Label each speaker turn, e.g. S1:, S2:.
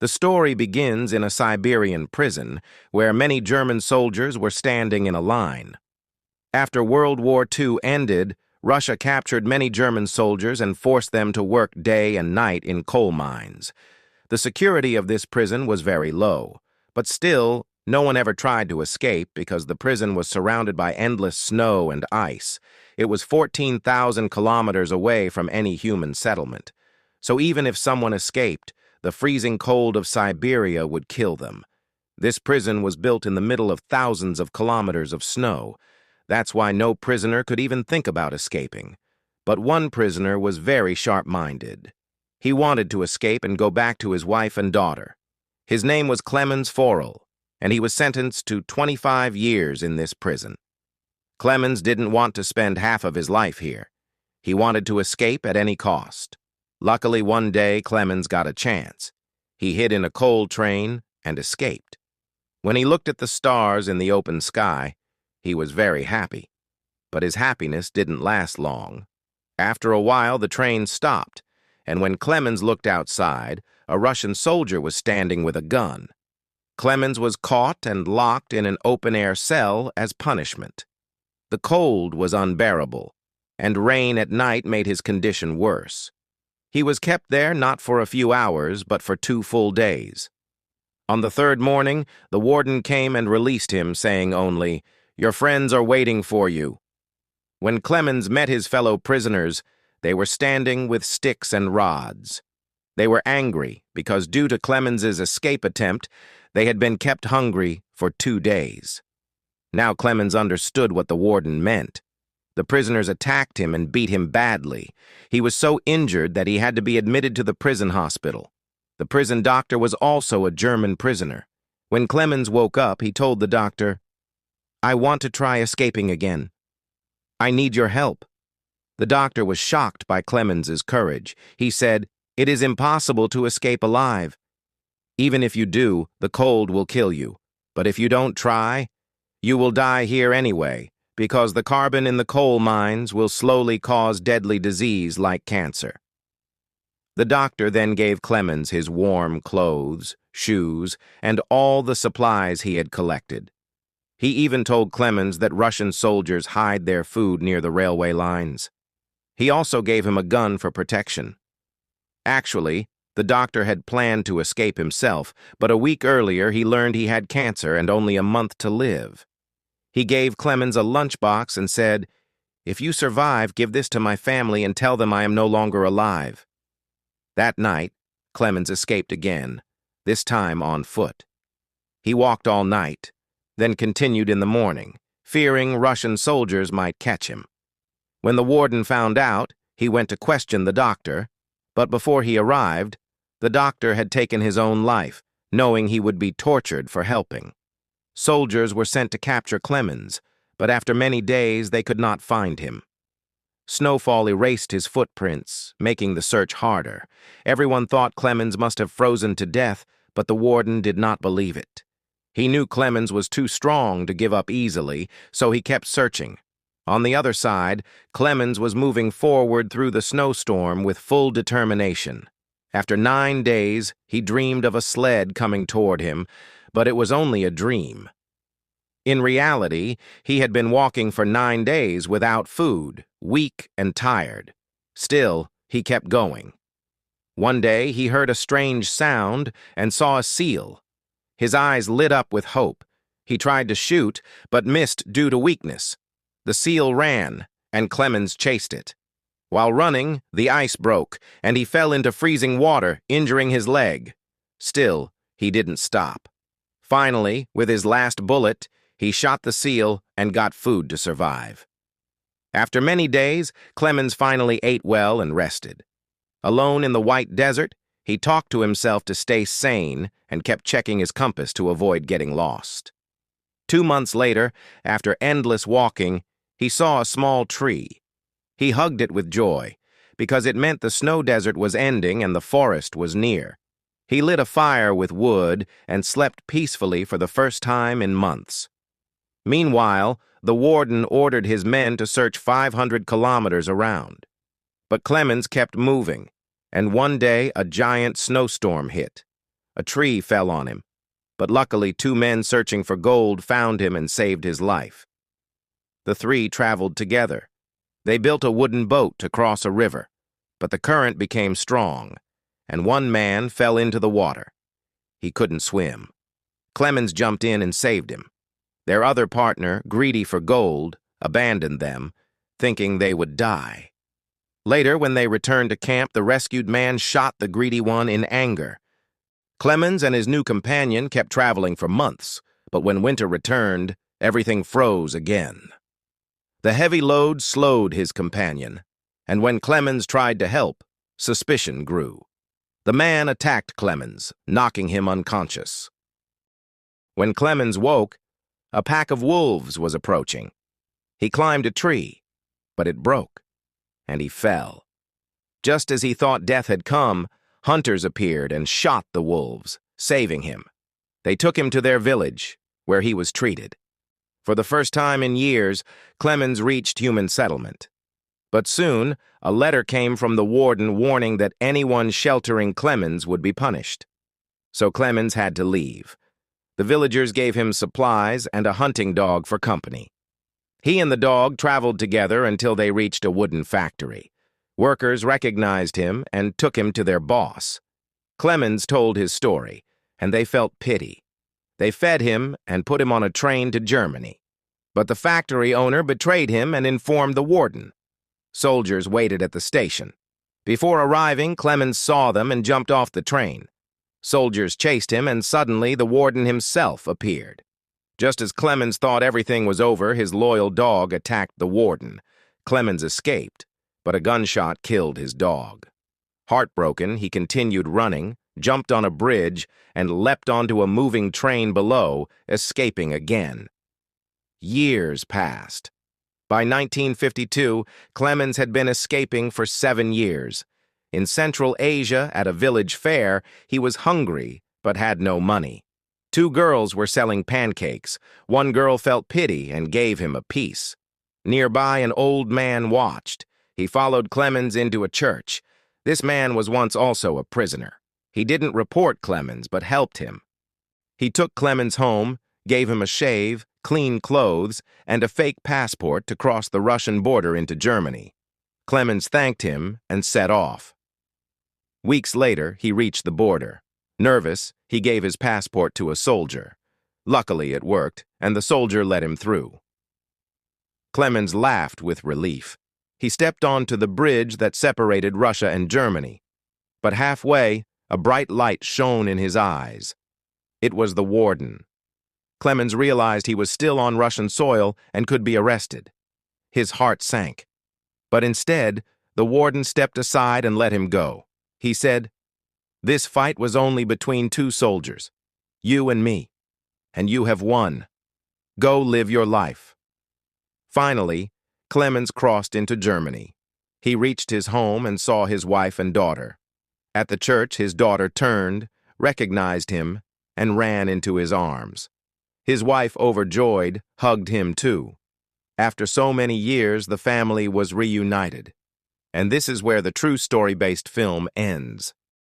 S1: The story begins in a Siberian prison where many German soldiers were standing in a line. After World War II ended, Russia captured many German soldiers and forced them to work day and night in coal mines. The security of this prison was very low, but still, no one ever tried to escape because the prison was surrounded by endless snow and ice. It was 14,000 kilometers away from any human settlement. So even if someone escaped, the freezing cold of Siberia would kill them. This prison was built in the middle of thousands of kilometers of snow. That's why no prisoner could even think about escaping. But one prisoner was very sharp-minded. He wanted to escape and go back to his wife and daughter. His name was Clemens Forell, and he was sentenced to 25 years in this prison. Clemens didn't want to spend half of his life here. He wanted to escape at any cost. Luckily, one day, Clemens got a chance. He hid in a coal train and escaped. When he looked at the stars in the open sky, he was very happy. But his happiness didn't last long. After a while, the train stopped, and when Clemens looked outside, a Russian soldier was standing with a gun. Clemens was caught and locked in an open-air cell as punishment. The cold was unbearable, and rain at night made his condition worse. He was kept there not for a few hours, but for 2 full days. On the 3rd morning, the warden came and released him, saying only, "Your friends are waiting for you." When Clemens met his fellow prisoners, they were standing with sticks and rods. They were angry because due to Clemens's escape attempt, they had been kept hungry for 2 days. Now Clemens understood what the warden meant. The prisoners attacked him and beat him badly. He was so injured that he had to be admitted to the prison hospital. The prison doctor was also a German prisoner. When Clemens woke up, he told the doctor, "I want to try escaping again. I need your help." The doctor was shocked by Clemens's courage. He said, "It is impossible to escape alive. Even if you do, the cold will kill you. But if you don't try, you will die here anyway, because the carbon in the coal mines will slowly cause deadly disease like cancer." The doctor then gave Clemens his warm clothes, shoes, and all the supplies he had collected. He even told Clemens that Russian soldiers hide their food near the railway lines. He also gave him a gun for protection. Actually, the doctor had planned to escape himself, but a week earlier he learned he had cancer and only a month to live. He gave Clemens a lunchbox and said, "If you survive, give this to my family and tell them I am no longer alive." That night, Clemens escaped again, this time on foot. He walked all night, then continued in the morning, fearing Russian soldiers might catch him. When the warden found out, he went to question the doctor, but before he arrived, the doctor had taken his own life, knowing he would be tortured for helping. Soldiers were sent to capture Clemens, but after many days they could not find him. Snowfall erased his footprints, making the search harder. Everyone thought Clemens must have frozen to death, but the warden did not believe it. He knew Clemens was too strong to give up easily, so he kept searching. On the other side, Clemens was moving forward through the snowstorm with full determination. After 9 days, he dreamed of a sled coming toward him, but it was only a dream. In reality, he had been walking for 9 days without food, weak and tired. Still, he kept going. One day, he heard a strange sound and saw a seal. His eyes lit up with hope. He tried to shoot, but missed due to weakness. The seal ran, and Clemens chased it. While running, the ice broke, and he fell into freezing water, injuring his leg. Still, he didn't stop. Finally, with his last bullet, he shot the seal and got food to survive. After many days, Clemens finally ate well and rested. Alone in the white desert, he talked to himself to stay sane and kept checking his compass to avoid getting lost. 2 months later, after endless walking, he saw a small tree. He hugged it with joy, because it meant the snow desert was ending and the forest was near. He lit a fire with wood and slept peacefully for the first time in months. Meanwhile, the warden ordered his men to search 500 kilometers around. But Clemens kept moving, and one day a giant snowstorm hit. A tree fell on him, but luckily 2 men searching for gold found him and saved his life. The 3 traveled together. They built a wooden boat to cross a river, but the current became strong, and 1 man fell into the water. He couldn't swim. Clemens jumped in and saved him. Their other partner, greedy for gold, abandoned them, thinking they would die. Later, when they returned to camp, the rescued man shot the greedy one in anger. Clemens and his new companion kept traveling for months, but when winter returned, everything froze again. The heavy load slowed his companion, and when Clemens tried to help, suspicion grew. The man attacked Clemens, knocking him unconscious. When Clemens woke, a pack of wolves was approaching. He climbed a tree, but it broke, and he fell. Just as he thought death had come, hunters appeared and shot the wolves, saving him. They took him to their village, where he was treated. For the first time in years, Clemens reached human settlement. But soon, a letter came from the warden warning that anyone sheltering Clemens would be punished. So Clemens had to leave. The villagers gave him supplies and a hunting dog for company. He and the dog traveled together until they reached a wooden factory. Workers recognized him and took him to their boss. Clemens told his story, and they felt pity. They fed him and put him on a train to Germany. But the factory owner betrayed him and informed the warden. Soldiers waited at the station. Before arriving, Clemens saw them and jumped off the train. Soldiers chased him, and suddenly the warden himself appeared. Just as Clemens thought everything was over, his loyal dog attacked the warden. Clemens escaped, but a gunshot killed his dog. Heartbroken, he continued running, jumped on a bridge, and leapt onto a moving train below, escaping again. Years passed. By 1952, Clemens had been escaping for 7 years. In Central Asia, at a village fair, he was hungry but had no money. 2 girls were selling pancakes. One girl felt pity and gave him a piece. Nearby, an old man watched. He followed Clemens into a church. This man was once also a prisoner. He didn't report Clemens, but helped him. He took Clemens home, gave him a shave, clean clothes, and a fake passport to cross the Russian border into Germany. Clemens thanked him and set off. Weeks later, he reached the border. Nervous, he gave his passport to a soldier. Luckily, it worked, and the soldier let him through. Clemens laughed with relief. He stepped onto the bridge that separated Russia and Germany. But halfway, a bright light shone in his eyes. It was the warden. Clemens realized he was still on Russian soil and could be arrested. His heart sank. But instead, the warden stepped aside and let him go. He said, "This fight was only between 2 soldiers, you and me, and you have won. Go live your life." Finally, Clemens crossed into Germany. He reached his home and saw his wife and daughter. At the church, his daughter turned, recognized him, and ran into his arms. His wife, overjoyed, hugged him too. After so many years, the family was reunited. And this is where the true story-based film ends.